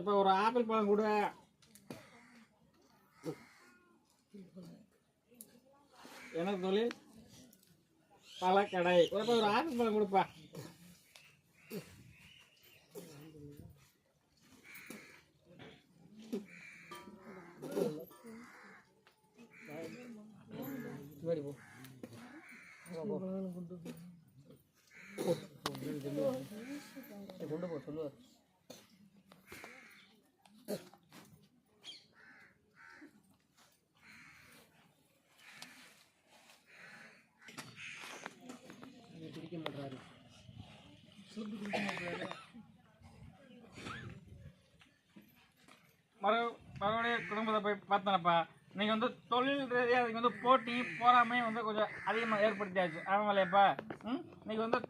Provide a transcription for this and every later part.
இப்போ ஒரு ஆப்பிள் பழம் கூட எனக்கு தொழில் பழக்கடை. இப்போ ஒரு ஆப்பிள் பழம் கொடுப்பா. கொண்டு போ சொல்லுவார். குடிக்க மாட்டாரு, சுட்டு குடிக்க மாட்டாரு. மறுபடியும் குடும்பத்தை போய் பார்த்தனப்பா. இன்னைக்கு வந்து தொழில் ரீதியாக அதுக்கு வந்து போட்டி போறாமையும் வந்து கொஞ்சம் அதிகமாக ஏற்படுத்தியாச்சு. ஆமாங்களையாப்பா. இன்னைக்கு வந்து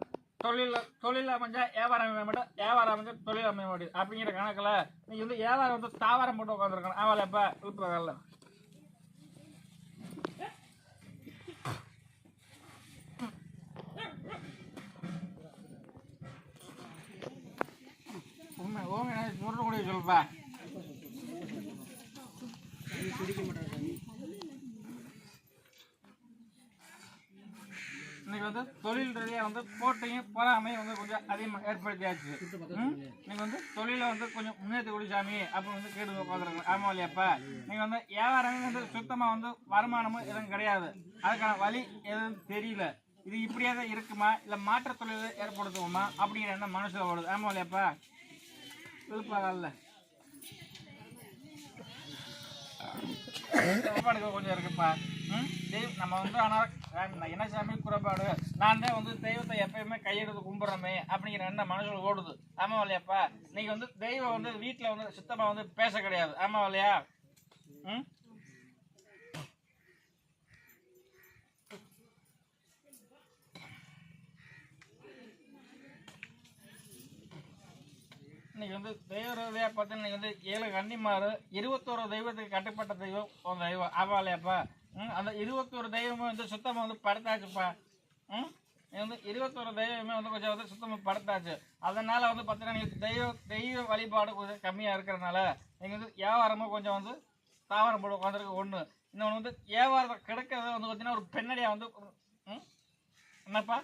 தொழில் அமைஞ்சா வியாபாரம் அமைய மாட்டோம், வியாபாரம் அமைஞ்சா தொழில் அமைய மாட்டேங்குது அப்படிங்கிற கணக்கில் இன்னைக்கு வந்து வியாபாரம் வந்து தாவாரம் போட்டு உட்காந்துருக்கணும். ஆமாங்களையாப்பா. விழுப்புரம்ல உண்மை ஓங்க சொல்ற முடிய சொல்லுப்பா. குடிக்க மாட்டாரு. இன்னைக்கு வந்து தொழில் ரீதியாக வந்து போட்டியும் பொறாமையும் வந்து கொஞ்சம் அதிகமாக ஏற்படுத்தியாச்சு. இன்னைக்கு வந்து தொழிலை வந்து கொஞ்சம் முன்னேற்றி குடிச்சாமி அப்போ வந்து கேட்டு உட்காந்துருக்கோம். ஆமாம் இல்லையாப்பா. நீங்கள் வந்து வியாபாரமே வந்து சுத்தமாக வந்து வருமானமும் எதுவும் கிடையாது, அதுக்கான வழி எதுவும் தெரியல. இது இப்படியே தான் இருக்குமா இல்லை மாற்ற தொழிலை ஏற்படுத்துவோமா அப்படிங்கிற எண்ணம் மனசில் ஓடுது. ஆமாம் இல்லையாப்பா. விழுப்பாடல்ல குறைபாடுகள் கொஞ்சம் இருக்குப்பா. நம்ம வந்து ஆனால் என்ன சாமி குறைபாடு, நான் தான் வந்து தெய்வத்தை எப்பயுமே கையெடுத்து கும்பிட்றோமே அப்படிங்கிற எண்ணம் மனசுல ஓடுது. ஆமாம் இல்லையாப்பா. இன்னைக்கு வந்து தெய்வம் வந்து வீட்டில் வந்து சுத்தமாக வந்து பேச கிடையாது. ஆமாம் இல்லையா. இன்னைக்கு வந்து தெய்வ ரீதியாக பார்த்தீங்கன்னா இன்னைக்கு வந்து 7 கன்னிமாறு 21 தெய்வத்துக்கு கட்டுப்பட்ட தெய்வம் உன் தெய்வம். ஆமாலையாப்பா. அந்த 21 தெய்வமே வந்து சுத்தமாக வந்து படுத்தாச்சுப்பா. வந்து 21 தெய்வமே வந்து கொஞ்சம் வந்து சுத்தமாக படுத்தாச்சு. அதனால வந்து பார்த்தீங்கன்னா நீங்கள் தெய்வ வழிபாடு கொஞ்சம் கம்மியாக இருக்கிறதுனால நீங்கள் வந்து வியாபாரமும் கொஞ்சம் வந்து தாவரம் போட்டு உட்காந்துருக்கு ஒன்று. இன்னொன்று வந்து வியாபாரத்தை கிடைக்கிறத வந்து பார்த்தீங்கன்னா ஒரு பெண்ணடியாக வந்து என்னப்பா